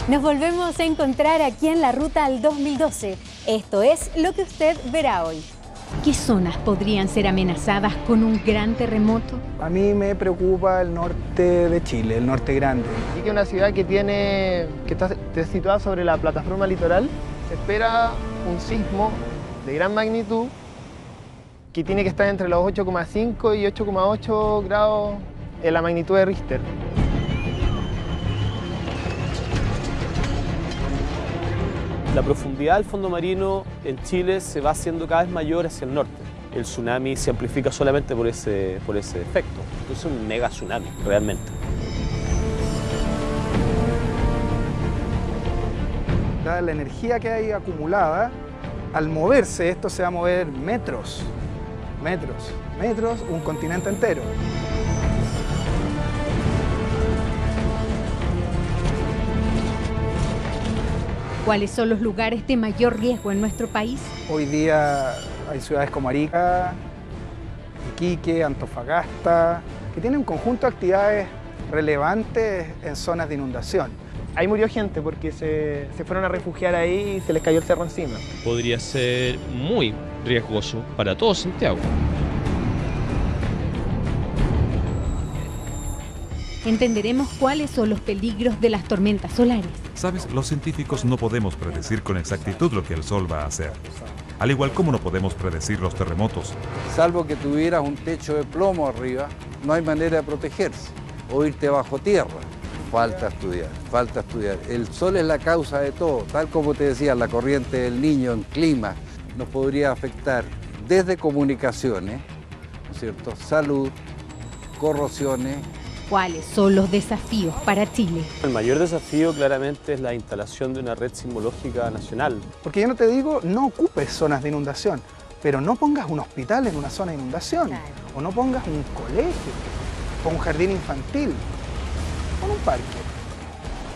Nos volvemos a encontrar aquí en la ruta al 2012. Esto es lo que usted verá hoy. ¿Qué zonas podrían ser amenazadas con un gran terremoto? A mí me preocupa el norte de Chile, el norte grande. Iquique es una ciudad que está situada sobre la plataforma litoral. Se espera un sismo de gran magnitud que tiene que estar entre los 8,5 y 8,8 grados en la magnitud de Richter. La profundidad del fondo marino en Chile se va haciendo cada vez mayor hacia el norte. El tsunami se amplifica solamente por ese efecto. Es un mega tsunami, realmente. Dada la energía que hay acumulada, al moverse esto se va a mover metros, un continente entero. ¿Cuáles son los lugares de mayor riesgo en nuestro país? Hoy día hay ciudades como Arica, Iquique, Antofagasta, que tienen un conjunto de actividades relevantes en zonas de inundación. Ahí murió gente porque se fueron a refugiar ahí y se les cayó el cerro encima. Podría ser muy riesgoso para todo Santiago. Entenderemos cuáles son los peligros de las tormentas solares. Sabes, los científicos no podemos predecir con exactitud lo que el Sol va a hacer. Al igual como no podemos predecir los terremotos. Salvo que tuvieras un techo de plomo arriba, no hay manera de protegerse o irte bajo tierra. Falta estudiar, falta estudiar. El Sol es la causa de todo, tal como te decía, la corriente del Niño en clima nos podría afectar desde comunicaciones, ¿no es cierto?, salud, corrosiones. ¿Cuáles son los desafíos para Chile? El mayor desafío claramente es la instalación de una red sismológica nacional. Porque yo no te digo, no ocupes zonas de inundación, pero no pongas un hospital en una zona de inundación, claro. O no pongas un colegio, o un jardín infantil, o un parque.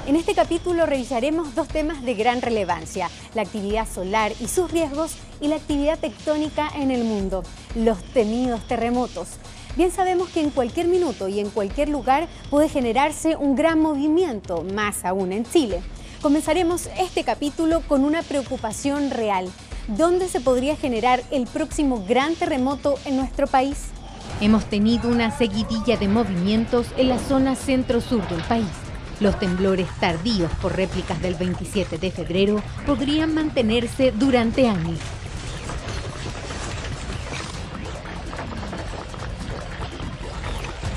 En este capítulo revisaremos dos temas de gran relevancia: la actividad solar y sus riesgos y la actividad tectónica en el mundo, los temidos terremotos. Bien sabemos que en cualquier minuto y en cualquier lugar puede generarse un gran movimiento, más aún en Chile. Comenzaremos este capítulo con una preocupación real. ¿Dónde se podría generar el próximo gran terremoto en nuestro país? Hemos tenido una seguidilla de movimientos en la zona centro-sur del país. Los temblores tardíos por réplicas del 27 de febrero podrían mantenerse durante años.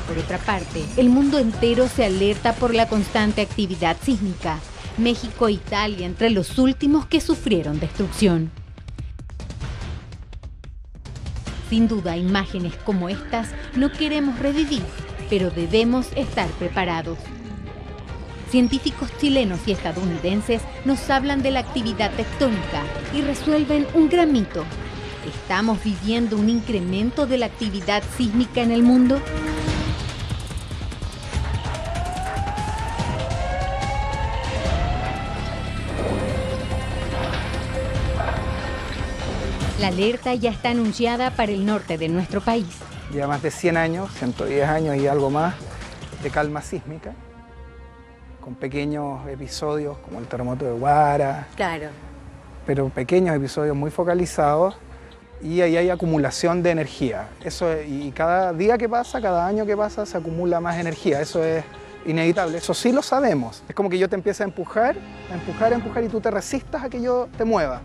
Por otra parte, el mundo entero se alerta por la constante actividad sísmica. México e Italia entre los últimos que sufrieron destrucción. Sin duda, imágenes como estas no queremos revivir, pero debemos estar preparados. Científicos chilenos y estadounidenses nos hablan de la actividad tectónica y resuelven un gran mito. ¿Estamos viviendo un incremento de la actividad sísmica en el mundo? La alerta ya está anunciada para el norte de nuestro país. Ya más de 100 años, 110 años y algo más de calma sísmica, con pequeños episodios como el terremoto de Huara. Claro. Pero pequeños episodios muy focalizados, y ahí hay acumulación de energía. Y cada día que pasa, cada año que pasa, se acumula más energía. Eso es inevitable, eso sí lo sabemos. Es como que yo te empiece a empujar y tú te resistas a que yo te mueva.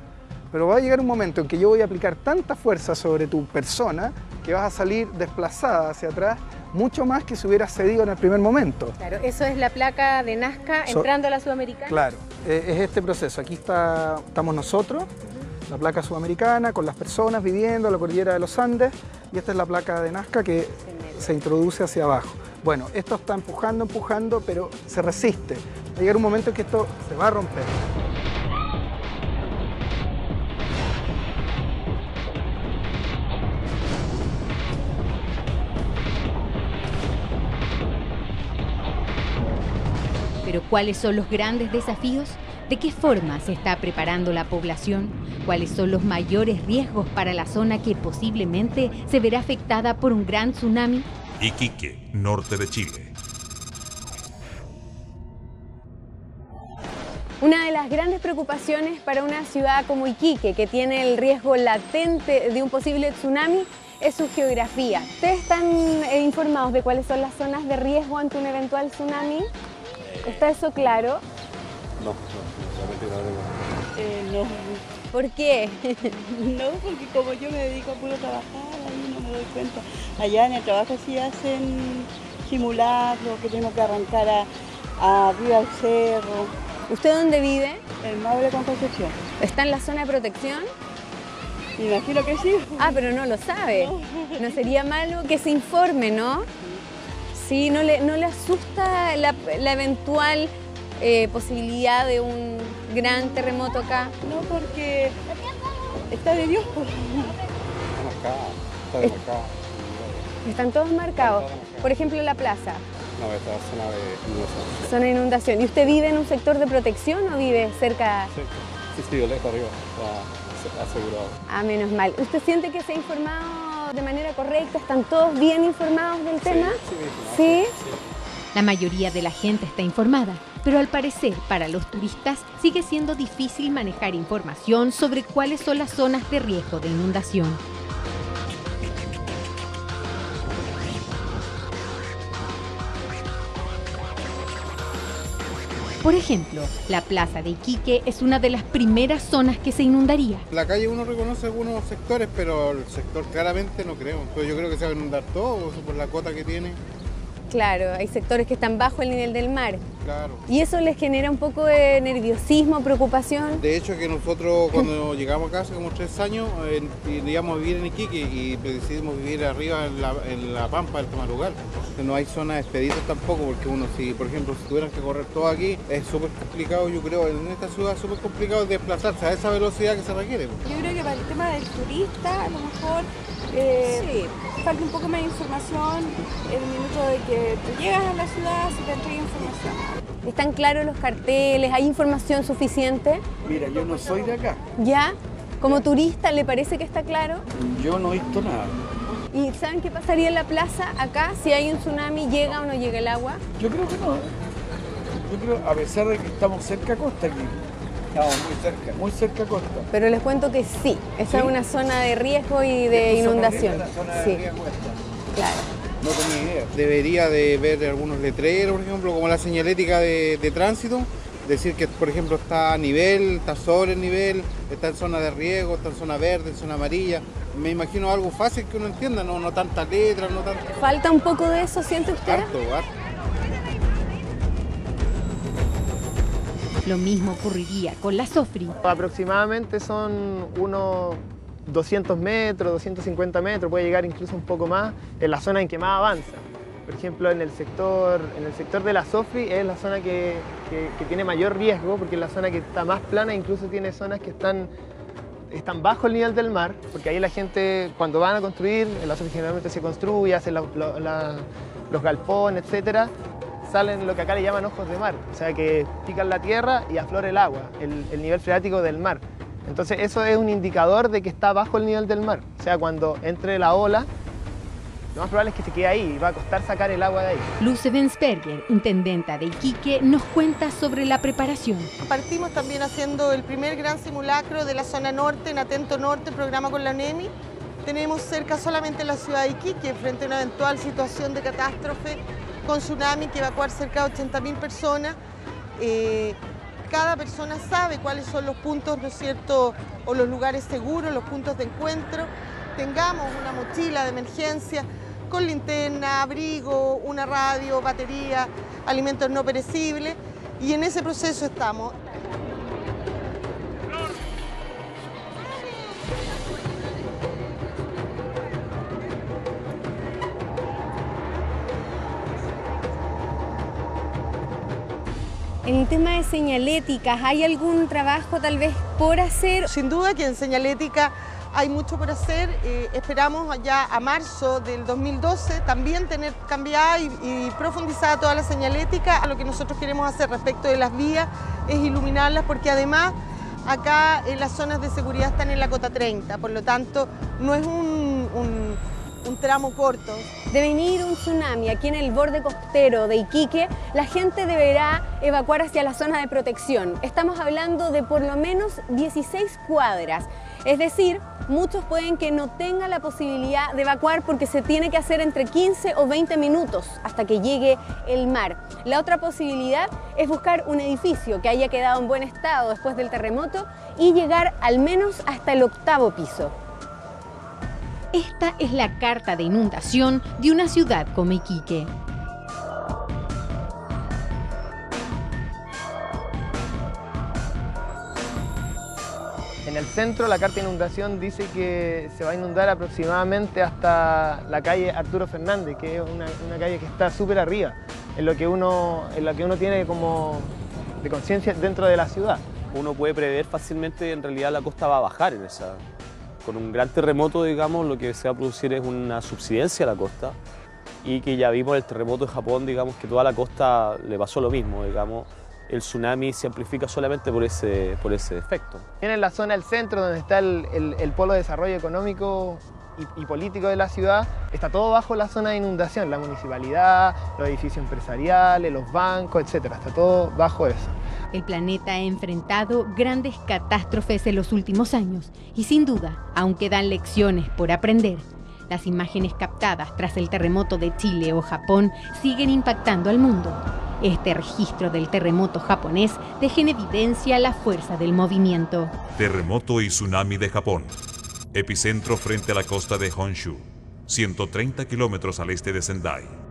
Pero va a llegar un momento en que yo voy a aplicar tanta fuerza sobre tu persona que vas a salir desplazada hacia atrás mucho más que si hubieras cedido en el primer momento. Claro, eso es la placa de Nazca entrando a la Sudamericana. Claro, es este proceso. Aquí estamos nosotros, la placa sudamericana, con las personas viviendo la cordillera de los Andes, y esta es la placa de Nazca que se introduce hacia abajo. Bueno, esto está empujando, pero se resiste. Va a llegar un momento en que esto se va a romper. Pero ¿cuáles son los grandes desafíos? ¿De qué forma se está preparando la población? ¿Cuáles son los mayores riesgos para la zona que posiblemente se verá afectada por un gran tsunami? Iquique, norte de Chile. Una de las grandes preocupaciones para una ciudad como Iquique, que tiene el riesgo latente de un posible tsunami, es su geografía. ¿Ustedes están informados de cuáles son las zonas de riesgo ante un eventual tsunami? ¿Está eso claro? No, realmente no tengo. No. ¿Por qué? No, porque como yo me dedico a puro trabajar, ahí no me doy cuenta. Allá en el trabajo sí hacen simulacros, que tenemos que arrancar arriba al cerro. ¿Usted dónde vive? En Maule con Concepción. ¿Está en la zona de protección? Me imagino que sí. Ah, pero no lo sabe. No sería malo que se informe, ¿no? Sí, ¿no le asusta la eventual posibilidad de un gran terremoto acá? No, porque está de Dios. Está demarcado. Están todos marcados. Por ejemplo, la plaza. No, esta es zona de inundación. Zona de inundación. ¿Y usted vive en un sector de protección o vive cerca? Sí, lejos arriba, está asegurado. Ah, menos mal. ¿Usted siente que se ha informado de manera correcta? ¿Están todos bien informados del tema? Sí. La mayoría de la gente está informada, pero al parecer para los turistas sigue siendo difícil manejar información sobre cuáles son las zonas de riesgo de inundación. Por ejemplo, la plaza de Iquique es una de las primeras zonas que se inundaría. La calle uno reconoce algunos sectores, pero el sector claramente no creo. Entonces yo creo que se va a inundar todo por la cota que tiene. Claro, hay sectores que están bajo el nivel del mar. Claro. ¿Y eso les genera un poco de nerviosismo, preocupación? De hecho, que nosotros cuando llegamos acá hace como 3 años, íbamos a vivir en Iquique y decidimos vivir arriba en la Pampa del Tamarugal. No hay zonas expeditas tampoco, porque uno, si por ejemplo, si tuvieran que correr todo aquí, es súper complicado, yo creo, en esta ciudad es súper complicado desplazarse a esa velocidad que se requiere. Yo creo que para el tema del turista, a lo mejor falta un poco más de información en el minuto de que tú llegas a la ciudad, se te entrega información. ¿Están claros los carteles? ¿Hay información suficiente? Mira, yo no soy de acá. ¿Ya? ¿Como turista le parece que está claro? Yo no he visto nada. ¿Y saben qué pasaría en la plaza acá si hay un tsunami, llega o no llega el agua? Yo creo que no. Yo creo, a pesar de que estamos cerca a costa aquí. Estamos muy cerca a costa. Pero les cuento que sí, esta es una zona de riesgo y de inundación. Sí, claro. No tenía idea. Debería de ver algunos letreros, por ejemplo, como la señalética de tránsito, decir que, por ejemplo, está a nivel, está sobre el nivel, está en zona de riesgo, está en zona verde, en zona amarilla. Me imagino algo fácil que uno entienda, no tantas letras, no tanto. ¿Falta un poco de eso, siente usted? Harto. Lo mismo ocurriría con la Sofri. Aproximadamente son unos 200 metros, 250 metros, puede llegar incluso un poco más, en la zona en que más avanza. Por ejemplo, en el sector de la Sofri es la zona que tiene mayor riesgo, porque es la zona que está más plana, incluso tiene zonas que están bajo el nivel del mar, porque ahí la gente, cuando van a construir, en la Sofri generalmente se construye, hacen los galpones, etcétera, salen lo que acá le llaman ojos de mar, o sea que pican la tierra y aflora el agua, el nivel freático del mar. Entonces eso es un indicador de que está bajo el nivel del mar, o sea cuando entre la ola, lo más probable es que se quede ahí y va a costar sacar el agua de ahí. Luce Bensberger, intendenta de Iquique, nos cuenta sobre la preparación. Partimos también haciendo el primer gran simulacro de la zona norte, en Atento Norte, programa con la UNEMI. Tenemos cerca solamente la ciudad de Iquique, frente a una eventual situación de catástrofe con tsunami que evacuar cerca de 80.000 personas. Cada persona sabe cuáles son los puntos, ¿no es cierto?, o los lugares seguros, los puntos de encuentro. Tengamos una mochila de emergencia con linterna, abrigo, una radio, batería, alimentos no perecibles, y en ese proceso estamos. En el tema de señaléticas, ¿hay algún trabajo tal vez por hacer? Sin duda que en señalética hay mucho por hacer. Esperamos ya a marzo del 2012 también tener cambiada y profundizada toda la señalética. Lo que nosotros queremos hacer respecto de las vías es iluminarlas, porque además acá las zonas de seguridad están en la cota 30, por lo tanto no es un tramo corto. De venir un tsunami aquí en el borde costero de Iquique, la gente deberá evacuar hacia la zona de protección. Estamos hablando de por lo menos 16 cuadras. Es decir, muchos pueden que no tengan la posibilidad de evacuar porque se tiene que hacer entre 15 o 20 minutos hasta que llegue el mar. La otra posibilidad es buscar un edificio que haya quedado en buen estado después del terremoto y llegar al menos hasta el 8º piso. Esta es la carta de inundación de una ciudad como Iquique. En el centro la carta de inundación dice que se va a inundar aproximadamente hasta la calle Arturo Fernández, que es una calle que está súper arriba, en lo que uno tiene como de conciencia dentro de la ciudad. Uno puede prever fácilmente, en realidad la costa va a bajar en esa. Con un gran terremoto, digamos, lo que se va a producir es una subsidencia a la costa y que ya vimos el terremoto de Japón, digamos, que toda la costa le pasó lo mismo, digamos. El tsunami se amplifica solamente por ese efecto. En la zona del centro, donde está el polo de desarrollo económico y político de la ciudad, está todo bajo la zona de inundación, la municipalidad, los edificios empresariales, los bancos, etc. Está todo bajo eso. El planeta ha enfrentado grandes catástrofes en los últimos años y sin duda aún quedan lecciones por aprender. Las imágenes captadas tras el terremoto de Chile o Japón siguen impactando al mundo. Este registro del terremoto japonés deja en evidencia la fuerza del movimiento. Terremoto y tsunami de Japón. Epicentro frente a la costa de Honshu, 130 kilómetros al este de Sendai.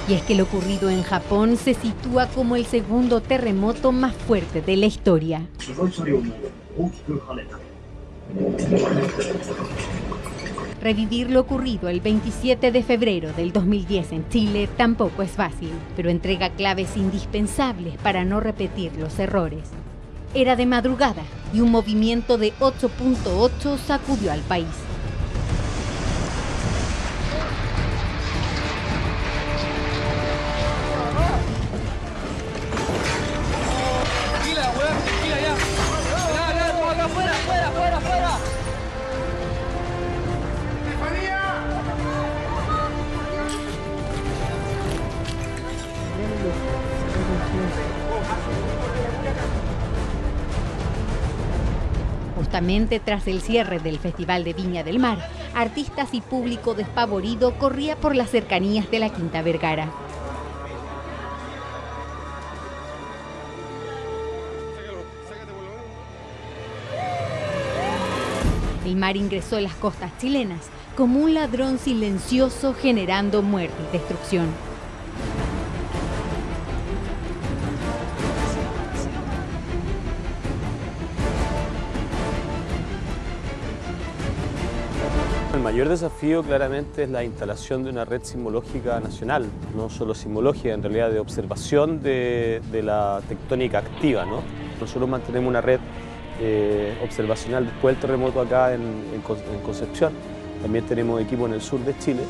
Y es que lo ocurrido en Japón se sitúa como el segundo terremoto más fuerte de la historia. Revivir lo ocurrido el 27 de febrero del 2010 en Chile tampoco es fácil, pero entrega claves indispensables para no repetir los errores. Era de madrugada y un movimiento de 8.8 sacudió al país. Justamente tras el cierre del Festival de Viña del Mar, artistas y público despavorido corría por las cercanías de la Quinta Vergara. El mar ingresó en las costas chilenas como un ladrón silencioso generando muerte y destrucción. El mayor desafío claramente es la instalación de una red sismológica nacional, no solo sismológica, en realidad de observación de la tectónica activa, ¿no? Nosotros mantenemos una red observacional después del terremoto acá en Concepción. También tenemos equipo en el sur de Chile,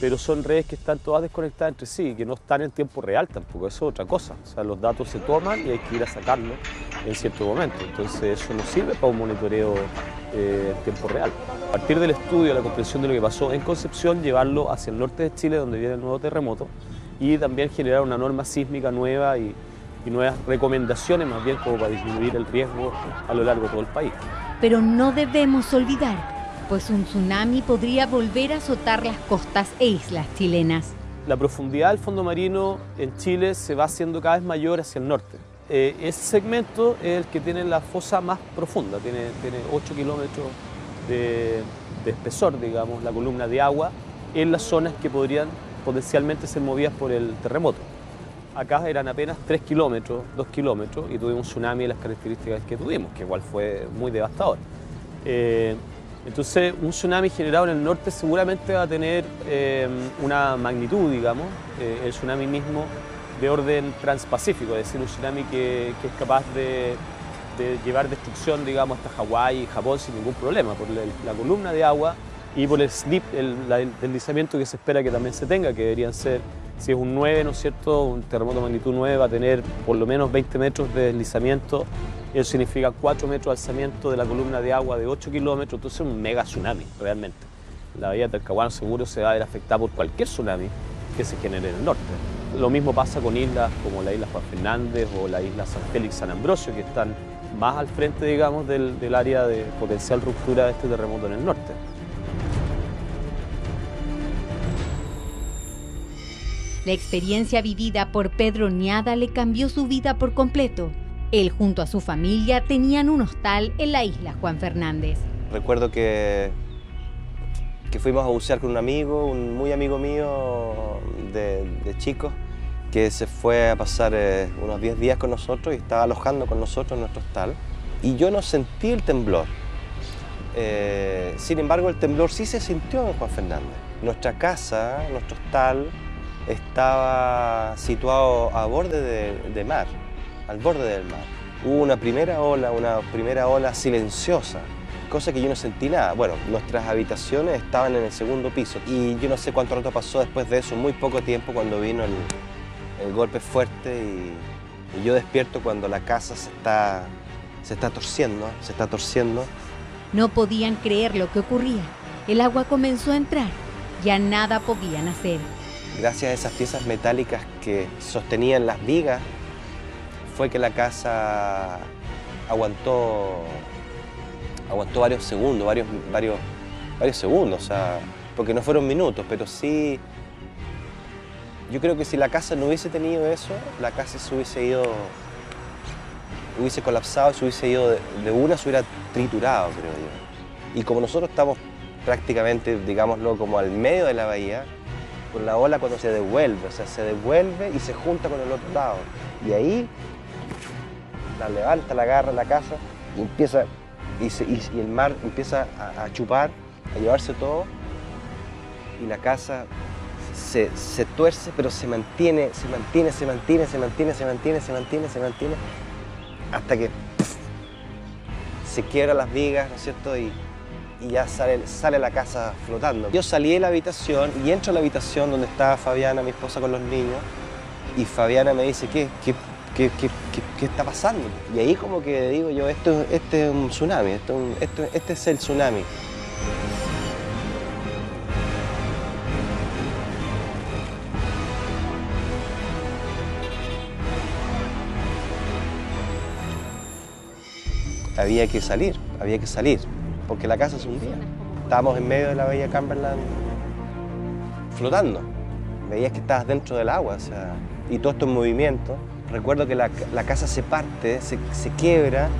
pero son redes que están todas desconectadas entre sí, que no están en tiempo real tampoco, eso es otra cosa. O sea, los datos se toman y hay que ir a sacarlos en cierto momento, entonces eso nos sirve para un monitoreo en tiempo real. A partir del estudio, la comprensión de lo que pasó en Concepción, llevarlo hacia el norte de Chile, donde viene el nuevo terremoto, y también generar una norma sísmica nueva y nuevas recomendaciones, más bien como para disminuir el riesgo a lo largo de todo el país. Pero no debemos olvidar, pues un tsunami podría volver a azotar las costas e islas chilenas. La profundidad del fondo marino en Chile se va haciendo cada vez mayor hacia el norte. Ese segmento es el que tiene la fosa más profunda, tiene 8 kilómetros de espesor, digamos, la columna de agua en las zonas que podrían potencialmente ser movidas por el terremoto. Acá eran apenas 3 kilómetros, 2 kilómetros, y tuvimos un tsunami de las características que tuvimos, que igual fue muy devastador. Entonces, un tsunami generado en el norte seguramente va a tener una magnitud, digamos. El tsunami mismo de orden transpacífico, es decir, un tsunami que es capaz de llevar destrucción, digamos, hasta Hawái y Japón sin ningún problema, por la columna de agua y por el slip, el deslizamiento que se espera que también se tenga, que deberían ser, si es un 9, ¿no es cierto?, un terremoto de magnitud 9 va a tener por lo menos 20 metros de deslizamiento, eso significa 4 metros de alzamiento de la columna de agua de 8 kilómetros, entonces es un mega tsunami, realmente. La bahía de Talcahuano seguro se va a ver afectada por cualquier tsunami que se genere en el norte. Lo mismo pasa con islas como la isla Juan Fernández o la isla San Félix, San Ambrosio, que están más al frente, digamos, del área de potencial ruptura de este terremoto en el norte. La experiencia vivida por Pedro Niada le cambió su vida por completo. Él junto a su familia tenían un hostal en la isla Juan Fernández. Recuerdo que fuimos a bucear con un amigo, un muy amigo mío de chico, que se fue a pasar unos 10 días con nosotros y estaba alojando con nosotros en nuestro hostal. Y yo no sentí el temblor. Sin embargo, el temblor sí se sintió en Juan Fernández. Nuestra casa, nuestro hostal, estaba situado a borde de mar, al borde del mar. Hubo una primera ola silenciosa, cosa que yo no sentí nada. Bueno, nuestras habitaciones estaban en el segundo piso y yo no sé cuánto rato pasó después de eso, muy poco tiempo, cuando vino el golpe fuerte y yo despierto cuando la casa se está torciendo. No podían creer lo que ocurría. El agua comenzó a entrar. Ya nada podían hacer. Gracias a esas piezas metálicas que sostenían las vigas, fue que la casa aguantó varios segundos, varios segundos, o sea, porque no fueron minutos, pero sí. Yo creo que si la casa no hubiese tenido eso, la casa se hubiese colapsado, se hubiese ido de una, se hubiera triturado, creo yo. Y como nosotros estamos prácticamente, digámoslo, como al medio de la bahía, con la ola cuando se devuelve, o sea, se devuelve y se junta con el otro lado. Y ahí la levanta, la agarra la casa y empieza, y el mar empieza a chupar, a llevarse todo, y la casa se tuerce, pero se mantiene, hasta que se quiebran las vigas, ¿no es cierto? Y ya sale la casa flotando. Yo salí de la habitación y entro a la habitación donde estaba Fabiana, mi esposa, con los niños, y Fabiana me dice, ¿qué está pasando? Y ahí como que digo yo, este es un tsunami, este es el tsunami. Había que salir, porque la casa se hundía. Estábamos en medio de la bahía Cumberland flotando. Veías que estabas dentro del agua, o sea, y todo esto en movimiento. Recuerdo que la casa se parte, se quiebra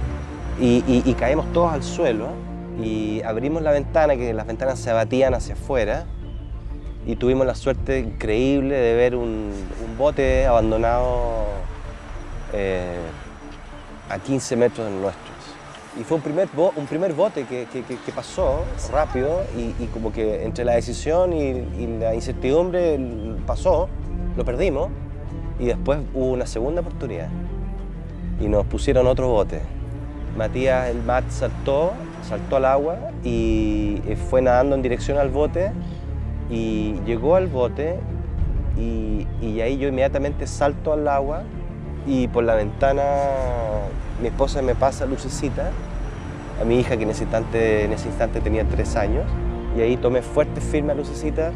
y caemos todos al suelo. Y abrimos la ventana, que las ventanas se abatían hacia afuera. Y tuvimos la suerte increíble de ver un bote abandonado a 15 metros de nuestros. Y fue un primer bote que pasó rápido y como que entre la decisión y la incertidumbre pasó, lo perdimos y después hubo una segunda oportunidad y nos pusieron otro bote. Matías, el Matt, saltó al agua y fue nadando en dirección al bote y llegó al bote y ahí yo inmediatamente salto al agua y por la ventana mi esposa me pasa lucecita a mi hija, que en ese instante tenía 3 años, y ahí tomé fuerte, firme a lucecita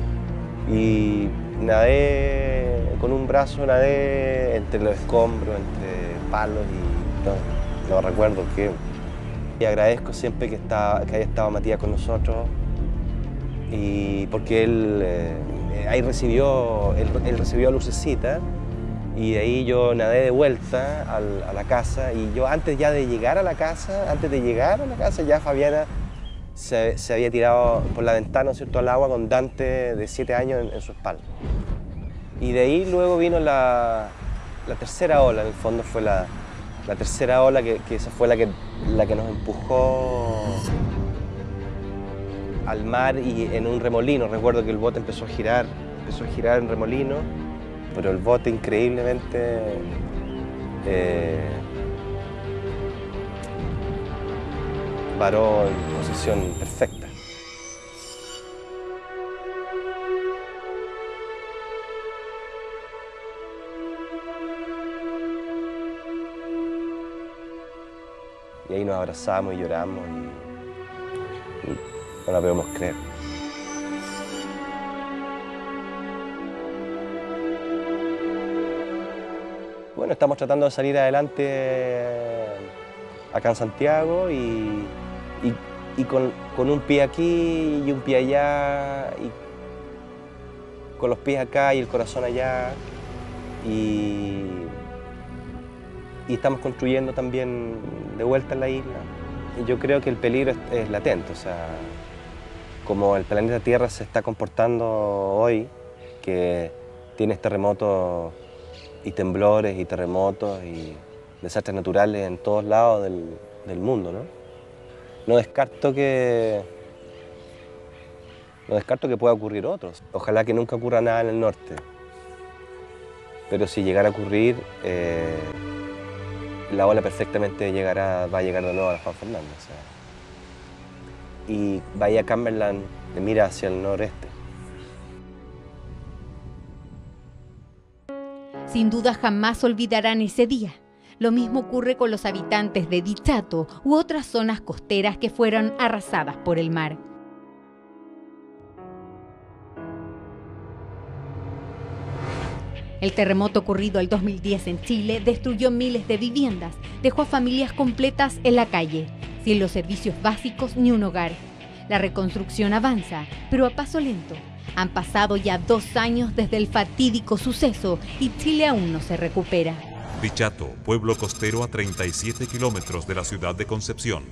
y nadé con un brazo, nadé entre los escombros, entre palos y no recuerdo qué. Y agradezco siempre que haya estado Matías con nosotros y porque él ahí recibió lucecita. Y de ahí yo nadé de vuelta a la casa y yo antes de llegar a la casa, ya Fabiana se había tirado por la ventana, ¿no es cierto?, al agua con Dante de 7 años en su espalda. Y de ahí luego vino la tercera ola, en el fondo fue la tercera ola que esa fue la que nos empujó al mar y en un remolino. Recuerdo que el bote empezó a girar en remolino. pero el bote increíblemente varó en posición perfecta. Y ahí nos abrazamos y lloramos y no la podemos creer. Bueno, estamos tratando de salir adelante acá en Santiago y con un pie aquí y un pie allá, y con los pies acá y el corazón allá. Y estamos construyendo también de vuelta en la isla. Y yo creo que el peligro es latente, o sea, como el planeta Tierra se está comportando hoy, que tienes terremotos y temblores y terremotos y desastres naturales en todos lados del mundo, ¿no? No descarto que pueda ocurrir otros. Ojalá que nunca ocurra nada en el norte. Pero si llegara a ocurrir, la ola perfectamente va a llegar de nuevo a la Juan Fernández. O sea, y Bahía Cumberland mira hacia el noreste. Sin duda jamás olvidarán ese día. Lo mismo ocurre con los habitantes de Dichato u otras zonas costeras que fueron arrasadas por el mar. El terremoto ocurrido el 2010 en Chile destruyó miles de viviendas, dejó a familias completas en la calle, sin los servicios básicos ni un hogar. La reconstrucción avanza, pero a paso lento. Han pasado ya 2 años desde el fatídico suceso y Chile aún no se recupera. Dichato, pueblo costero a 37 kilómetros de la ciudad de Concepción.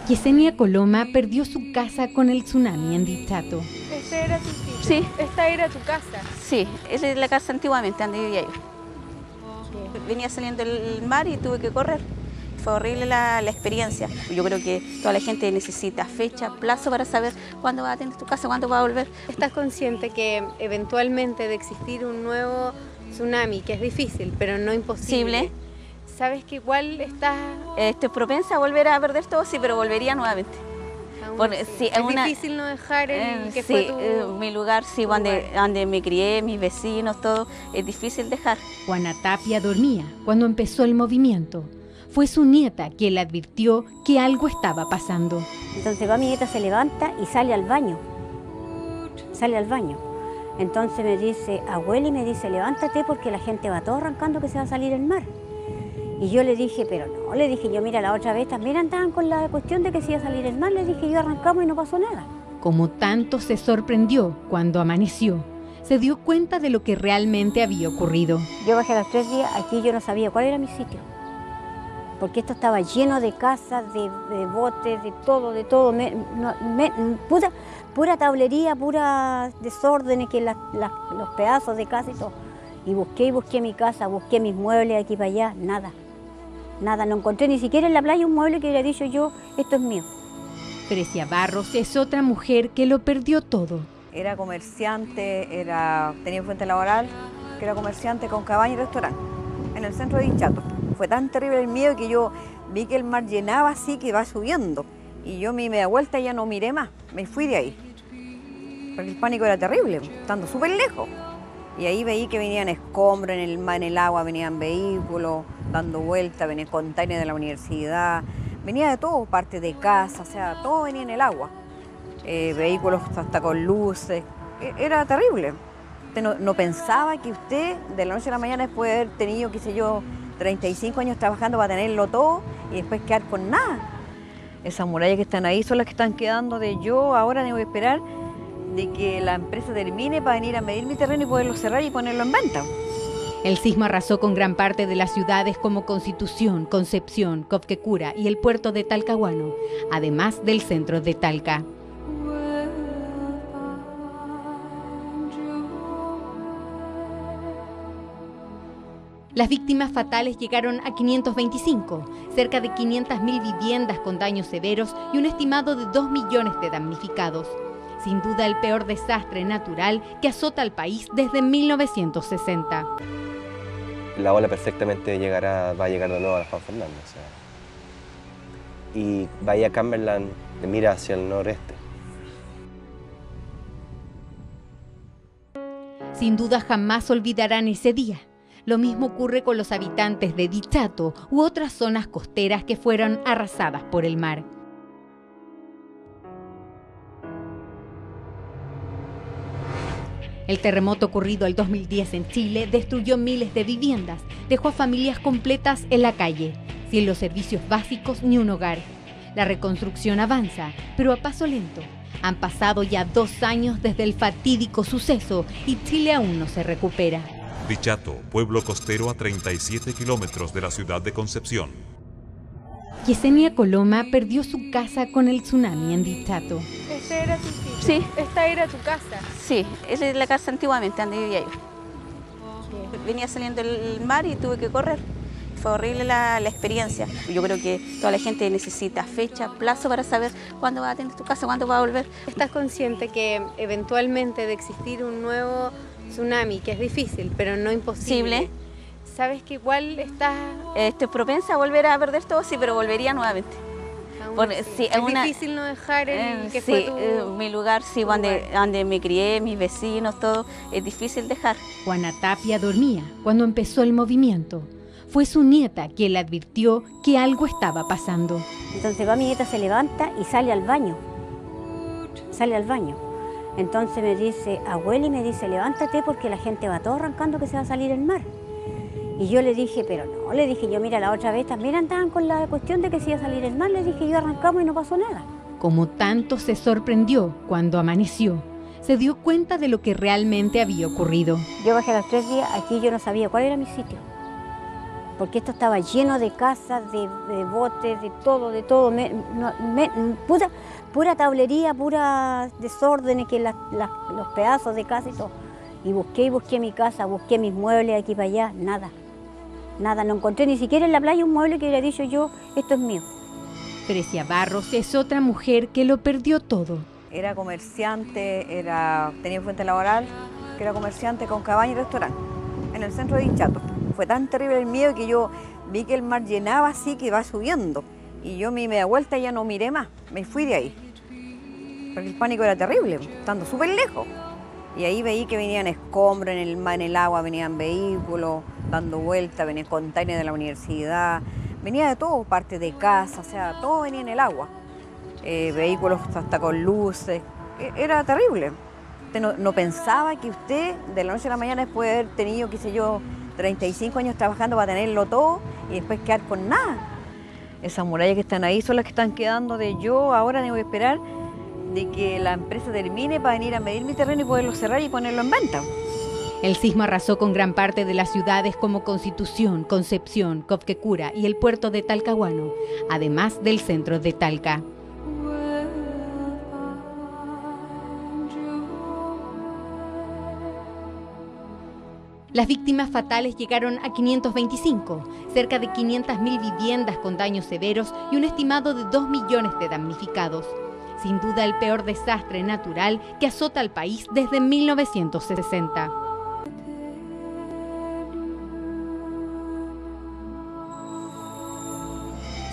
Yesenia Coloma perdió su casa con el tsunami en Dichato. ¿Este era tu sitio? Sí. ¿Esta era tu casa? Sí, esa es la casa antiguamente donde vivía yo. Venía saliendo el mar y tuve que correr. Fue horrible la experiencia. Yo creo que toda la gente necesita fecha, plazo para saber cuándo va a tener tu casa, cuándo va a volver. ¿Estás consciente que eventualmente de existir un nuevo tsunami, que es difícil, pero no imposible? ¿Sabes que igual estás...? Estoy propensa a volver a perder todo, sí, pero volvería nuevamente. Bueno, sí, es difícil no dejar que fue tu... mi lugar, sí, donde me crié, mis vecinos, todo, es difícil dejar. Juana Tapia dormía cuando empezó el movimiento. Fue su nieta quien le advirtió que algo estaba pasando. Entonces va mi nieta, se levanta y sale al baño. Sale al baño. Entonces me dice, abuela, y me dice, levántate porque la gente va todo arrancando que se va a salir el mar. Y yo le dije, pero no, le dije yo, mira, la otra vez también andaban con la cuestión de que se iba a salir el mar. Le dije yo, arrancamos y no pasó nada. Como tanto se sorprendió cuando amaneció, se dio cuenta de lo que realmente había ocurrido. Yo bajé a los 3 días, aquí yo no sabía cuál era mi sitio. Porque esto estaba lleno de casas, de botes, de todo, pura tablería, pura desórdenes, que los pedazos de casa y todo. Y busqué mi casa, busqué mis muebles aquí para allá, nada. Nada, no encontré ni siquiera en la playa un mueble que hubiera dicho yo, esto es mío. Fresia Barros es otra mujer que lo perdió todo. Era comerciante, tenía fuente laboral, que era comerciante con cabaña y restaurante, en el centro de Dichato. Fue tan terrible el miedo que yo vi que el mar llenaba así, que va subiendo. Y yo me da vuelta y ya no miré más, me fui de ahí. Porque el pánico era terrible, estando súper lejos. Y ahí veí que venían escombros en el agua, venían vehículos dando vueltas, venían containers de la universidad, venía de todo, parte de casa, o sea, todo venía en el agua. Vehículos hasta con luces, era terrible. Usted no pensaba que usted de la noche a la mañana, después de haber tenido, qué sé yo, 35 años trabajando para tenerlo todo y después quedar con nada. Esas murallas que están ahí son las que están quedando de yo, ahora tengo que esperar de que la empresa termine para venir a medir mi terreno y poderlo cerrar y ponerlo en venta. El sismo arrasó con gran parte de las ciudades como Constitución, Concepción, Copquecura y el puerto de Talcahuano, además del centro de Talca. Las víctimas fatales llegaron a 525, cerca de 500.000 viviendas con daños severos y un estimado de 2 millones de damnificados. Sin duda el peor desastre natural que azota al país desde 1960. La ola perfectamente va a llegar de nuevo a la Juan Fernández. O sea, y Bahía Cumberland mira hacia el noreste. Sin duda jamás olvidarán ese día. Lo mismo ocurre con los habitantes de Dichato u otras zonas costeras que fueron arrasadas por el mar. El terremoto ocurrido el 2010 en Chile destruyó miles de viviendas, dejó a familias completas en la calle, sin los servicios básicos ni un hogar. La reconstrucción avanza, pero a paso lento. Han pasado ya 2 años desde el fatídico suceso y Chile aún no se recupera. Dichato, pueblo costero a 37 kilómetros de la ciudad de Concepción. Yesenia Coloma perdió su casa con el tsunami en Dichato. ¿Este era tu sitio? Sí. ¿Esta era tu casa? Sí, esa es la casa antiguamente donde vivía yo. Venía saliendo el mar y tuve que correr. Fue horrible la experiencia. Yo creo que toda la gente necesita fecha, plazo para saber cuándo va a tener tu casa, cuándo va a volver. ¿Estás consciente que eventualmente de existir un nuevo tsunami, que es difícil, pero no imposible? ¿Sabes que igual estás...? Estoy propensa a volver a perder todo, sí, pero volvería nuevamente. Sí, es difícil no dejar el que fue mi lugar, sí, donde me crié, mis vecinos, todo, es difícil dejar. Juana Tapia dormía cuando empezó el movimiento. Fue su nieta quien le advirtió que algo estaba pasando. Entonces va mi nieta, se levanta y sale al baño. Sale al baño. Entonces me dice, abuela, y me dice, levántate porque la gente va todo arrancando que se va a salir el mar. Y yo le dije, pero no, le dije yo, mira, la otra vez también andaban con la cuestión de que se iba a salir el mar, le dije yo, arrancamos y no pasó nada. Como tanto se sorprendió cuando amaneció, se dio cuenta de lo que realmente había ocurrido. Yo bajé a los 3 días, aquí yo no sabía cuál era mi sitio, porque esto estaba lleno de casas, de botes, de todo, pura tablería, pura desórdenes, que los pedazos de casa y todo. Y busqué mi casa, busqué mis muebles aquí para allá, nada. Nada, no encontré ni siquiera en la playa un mueble que hubiera dicho yo, esto es mío. Trecia Barros es otra mujer que lo perdió todo. Era comerciante, tenía fuente laboral, que era comerciante con cabaña y restaurante, en el centro de Dichato. Fue tan terrible el miedo que yo vi que el mar llenaba así, que iba subiendo. Y yo me da vuelta y ya no miré más, me fui de ahí. Porque el pánico era terrible, estando súper lejos. Y ahí veí que venían escombros en el agua, venían vehículos dando vueltas, venían containers de la universidad, venía de todo, parte de casa, o sea, todo venía en el agua. Vehículos hasta con luces, era terrible. Usted no pensaba que usted de la noche a la mañana, después de haber tenido, qué sé yo, 35 años trabajando para tenerlo todo y después quedar con nada. Esas murallas que están ahí son las que están quedando de yo, ahora tengo que esperar de que la empresa termine para venir a medir mi terreno y poderlo cerrar y ponerlo en venta. El sismo arrasó con gran parte de las ciudades como Constitución, Concepción, Copquecura y el puerto de Talcahuano, además del centro de Talca. Las víctimas fatales llegaron a 525, cerca de 500.000 viviendas con daños severos y un estimado de 2 millones de damnificados. Sin duda el peor desastre natural que azota al país desde 1960.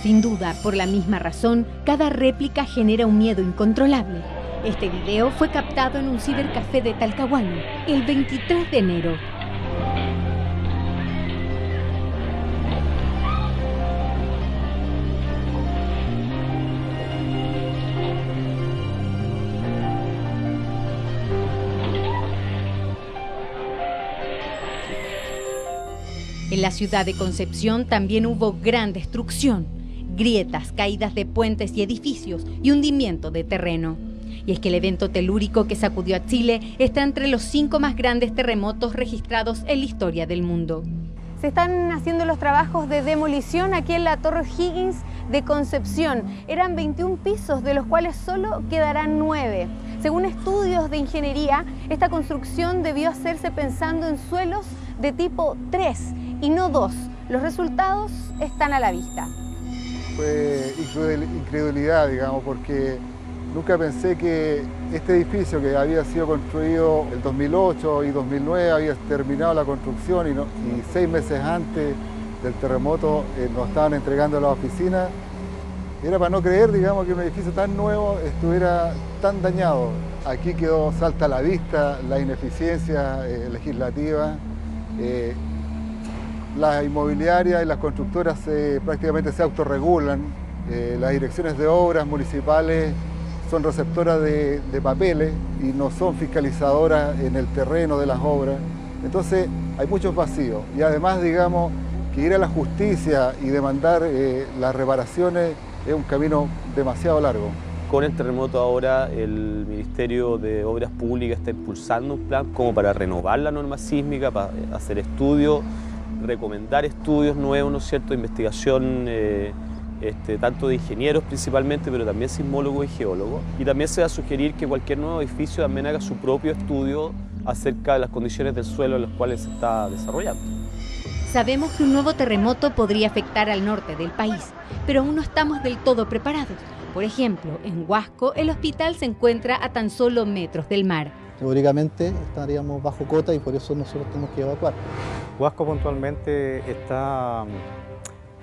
Sin duda, por la misma razón, cada réplica genera un miedo incontrolable. Este video fue captado en un cibercafé de Talcahuano el 23 de enero. En la ciudad de Concepción también hubo gran destrucción, grietas, caídas de puentes y edificios y hundimiento de terreno. Y es que el evento telúrico que sacudió a Chile está entre los 5 más grandes terremotos registrados en la historia del mundo. Se están haciendo los trabajos de demolición aquí en la Torre Higgins de Concepción. Eran 21 pisos, de los cuales solo quedarán 9. Según estudios de ingeniería, esta construcción debió hacerse pensando en suelos de tipo 3 y no 2. Los resultados están a la vista. Fue incredulidad, digamos, porque Nunca pensé que este edificio, que había sido construido el 2008 y 2009, había terminado la construcción y 6 meses antes del terremoto nos estaban entregando las oficinas. Era para no creer, digamos, que un edificio tan nuevo estuviera tan dañado. Aquí salta a la vista la ineficiencia legislativa. Las inmobiliarias y las constructoras prácticamente se autorregulan. Las direcciones de obras municipales son receptoras de papeles y no son fiscalizadoras en el terreno de las obras. Entonces hay muchos vacíos y además, digamos, que ir a la justicia y demandar las reparaciones es un camino demasiado largo. Con el terremoto ahora el Ministerio de Obras Públicas está impulsando un plan como para renovar la norma sísmica, para hacer estudios, recomendar estudios nuevos, ¿no es cierto?, investigación tanto de ingenieros principalmente, pero también sismólogos y geólogos. Y también se va a sugerir que cualquier nuevo edificio también haga su propio estudio acerca de las condiciones del suelo en las cuales se está desarrollando. Sabemos que un nuevo terremoto podría afectar al norte del país, pero aún no estamos del todo preparados. Por ejemplo, en Huasco, el hospital se encuentra a tan solo metros del mar. Teóricamente estaríamos bajo cota y por eso nosotros tenemos que evacuar. Huasco puntualmente está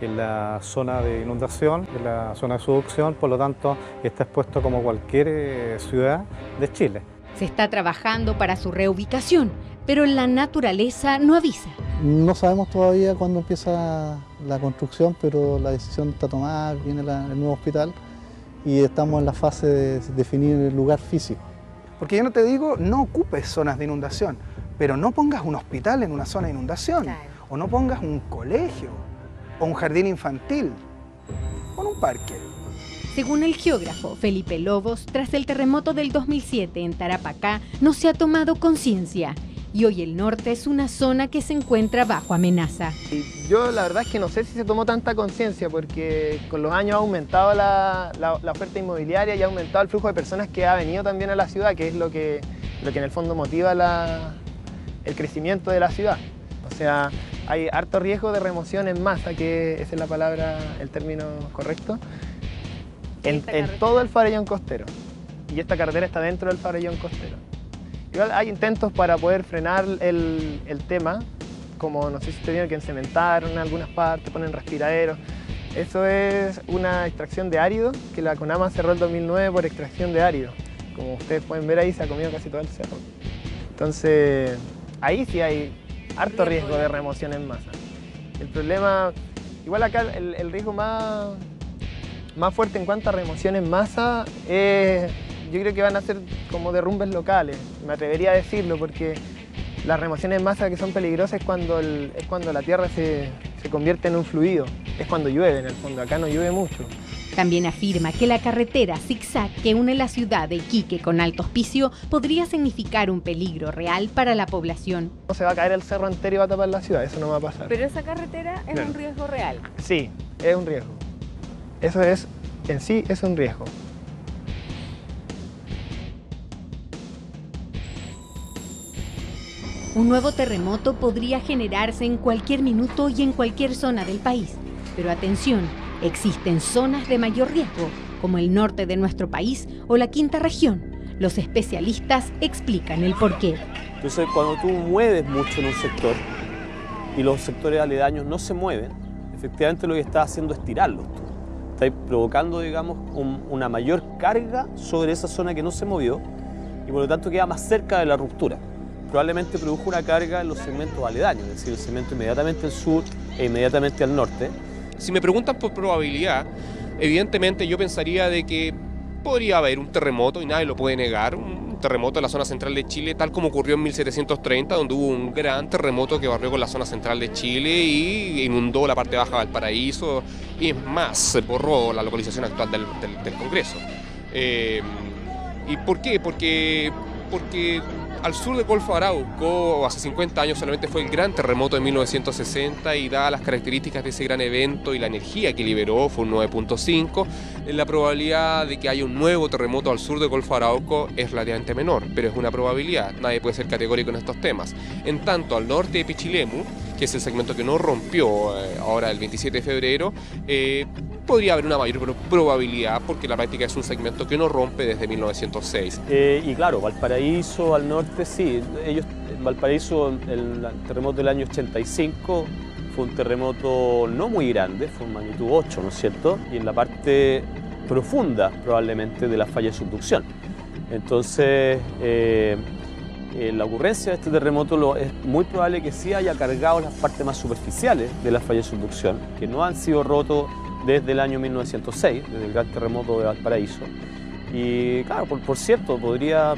en la zona de inundación, en la zona de subducción, por lo tanto está expuesto como cualquier ciudad de Chile. Se está trabajando para su reubicación, pero la naturaleza no avisa. No sabemos todavía cuándo empieza la construcción, pero la decisión está tomada, viene el nuevo hospital y estamos en la fase de definir el lugar físico. Porque yo no te digo, no ocupes zonas de inundación, pero no pongas un hospital en una zona de inundación, claro, o no pongas un colegio, o un jardín infantil, o un parque. Según el geógrafo Felipe Lobos, tras el terremoto del 2007 en Tarapacá, no se ha tomado conciencia. Y hoy el norte es una zona que se encuentra bajo amenaza. Yo la verdad es que no sé si se tomó tanta conciencia porque con los años ha aumentado la oferta inmobiliaria y ha aumentado el flujo de personas que ha venido también a la ciudad, que es lo que en el fondo motiva el crecimiento de la ciudad. O sea, hay harto riesgo de remoción en masa, que esa es la palabra, el término correcto, en todo el farallón costero. Y esta carretera está dentro del farallón costero. Igual hay intentos para poder frenar el tema, como no sé si ustedes vieron que encementaron en algunas partes, ponen respiraderos. Eso es una extracción de árido que la CONAMA cerró el 2009 por extracción de árido. Como ustedes pueden ver ahí, se ha comido casi todo el cerro. Entonces, ahí sí hay harto riesgo de remoción en masa. El problema, igual acá el riesgo más fuerte en cuanto a remoción en masa es... Yo creo que van a ser como derrumbes locales, me atrevería a decirlo, porque las remociones en masa que son peligrosas es cuando la tierra se convierte en un fluido, es cuando llueve en el fondo, acá no llueve mucho. También afirma que la carretera zigzag que une la ciudad de Iquique con Alto Hospicio podría significar un peligro real para la población. No se va a caer el cerro entero y va a tapar la ciudad, eso no va a pasar. Pero esa carretera es un riesgo real. Sí, es un riesgo. Eso es, en sí, es un riesgo. Un nuevo terremoto podría generarse en cualquier minuto y en cualquier zona del país. Pero atención, existen zonas de mayor riesgo, como el norte de nuestro país o la quinta región. Los especialistas explican el porqué. Entonces, cuando tú mueves mucho en un sector y los sectores aledaños no se mueven, efectivamente lo que estás haciendo es tirarlos. Estás provocando, digamos, una mayor carga sobre esa zona que no se movió y por lo tanto queda más cerca de la ruptura. Probablemente produjo una carga en los segmentos aledaños, es decir, el segmento inmediatamente al sur e inmediatamente al norte. Si me preguntan por probabilidad, evidentemente yo pensaría de que podría haber un terremoto y nadie lo puede negar, un terremoto en la zona central de Chile, tal como ocurrió en 1730, donde hubo un gran terremoto que barrió con la zona central de Chile y inundó la parte baja de Valparaíso y es más, se borró la localización actual del Congreso. ¿Y por qué? Porque al sur de Golfo Arauco, hace 50 años solamente fue el gran terremoto de 1960 y dadas las características de ese gran evento y la energía que liberó, fue un 9.5, la probabilidad de que haya un nuevo terremoto al sur de Golfo Arauco es relativamente menor, pero es una probabilidad, nadie puede ser categórico en estos temas. En tanto, al norte de Pichilemu, que es el segmento que no rompió ahora el 27 de febrero, podría haber una mayor probabilidad porque la práctica es un segmento que no rompe desde 1906. Y claro, Valparaíso al norte sí, Valparaíso, el terremoto del año 85 fue un terremoto no muy grande, fue un magnitud 8, ¿no es cierto? Y en la parte profunda probablemente de la falla de subducción. Entonces, la ocurrencia de este terremoto es muy probable que sí haya cargado las partes más superficiales de la falla de subducción, que no han sido rotos desde el año 1906, desde el gran terremoto de Valparaíso. Y claro, por cierto, podría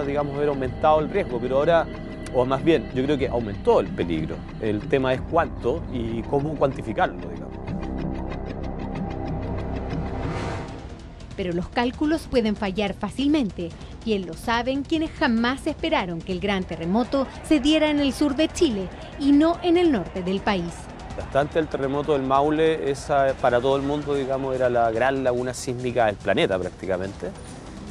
digamos, haber aumentado el riesgo, pero ahora, o más bien, yo creo que aumentó el peligro. El tema es cuánto y cómo cuantificarlo, digamos. Pero los cálculos pueden fallar fácilmente. Bien lo saben quienes jamás esperaron que el gran terremoto se diera en el sur de Chile y no en el norte del país. Bastante el terremoto del Maule, esa para todo el mundo, digamos, era la gran laguna sísmica del planeta prácticamente.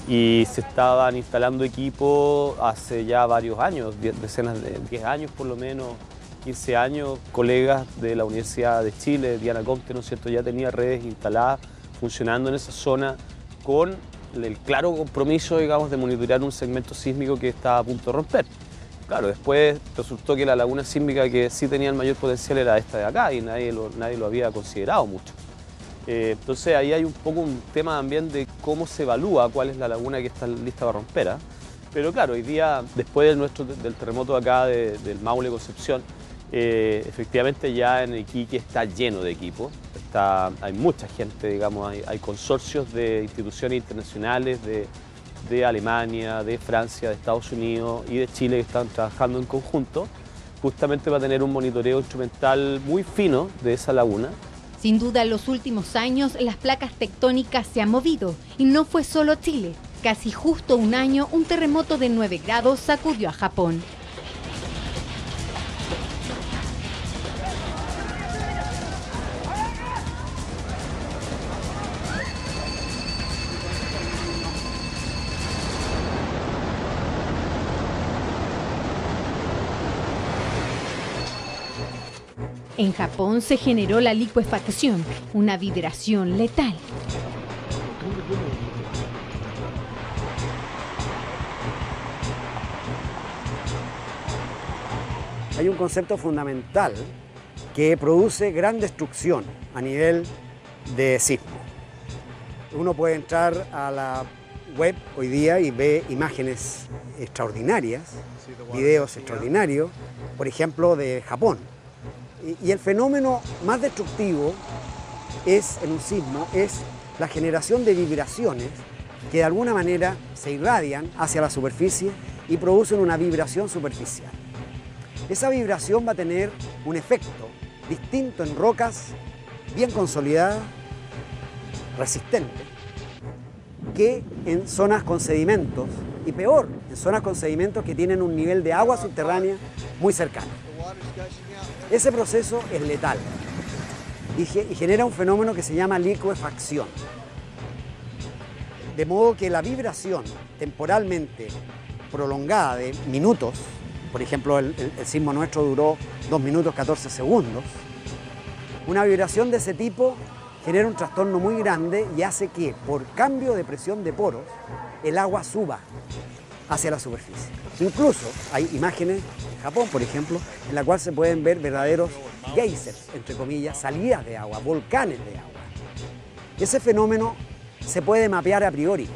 Y se estaban instalando equipos hace ya varios años, decenas de 10 años por lo menos, 15 años. Colegas de la Universidad de Chile, Diana Comte, ¿no es cierto?, ya tenía redes instaladas funcionando en esa zona con el claro compromiso, digamos, de monitorear un segmento sísmico que estaba a punto de romper. Claro, después resultó que la laguna sísmica que sí tenía el mayor potencial era esta de acá y nadie lo había considerado mucho. Entonces ahí hay un poco un tema también de cómo se evalúa cuál es la laguna que está lista para romper. Pero claro, hoy día, después del terremoto de acá del Maule Concepción, efectivamente ya en Iquique está lleno de equipos. Hay mucha gente, digamos, hay consorcios de instituciones internacionales de Alemania, de Francia, de Estados Unidos y de Chile que están trabajando en conjunto justamente para tener un monitoreo instrumental muy fino de esa laguna. Sin duda, en los últimos años las placas tectónicas se han movido y no fue solo Chile. Casi justo un año, un terremoto de 9 grados sacudió a Japón. En Japón se generó la licuefacción, una vibración letal. Hay un concepto fundamental que produce gran destrucción a nivel de sismo. Uno puede entrar a la web hoy día y ve imágenes extraordinarias, videos extraordinarios, por ejemplo, de Japón. Y el fenómeno más destructivo en un sismo es la generación de vibraciones que de alguna manera se irradian hacia la superficie y producen una vibración superficial. Esa vibración va a tener un efecto distinto en rocas bien consolidadas, resistentes, que en zonas con sedimentos, y peor, en zonas con sedimentos que tienen un nivel de agua subterránea muy cercano. Ese proceso es letal y genera un fenómeno que se llama licuefacción. De modo que la vibración temporalmente prolongada de minutos, por ejemplo el sismo nuestro duró 2 minutos 14 segundos, una vibración de ese tipo genera un trastorno muy grande y hace que por cambio de presión de poros el agua suba hacia la superficie. Incluso hay imágenes en Japón, por ejemplo, en la cual se pueden ver verdaderos geysers, entre comillas, salidas de agua, volcanes de agua. Ese fenómeno se puede mapear a priori.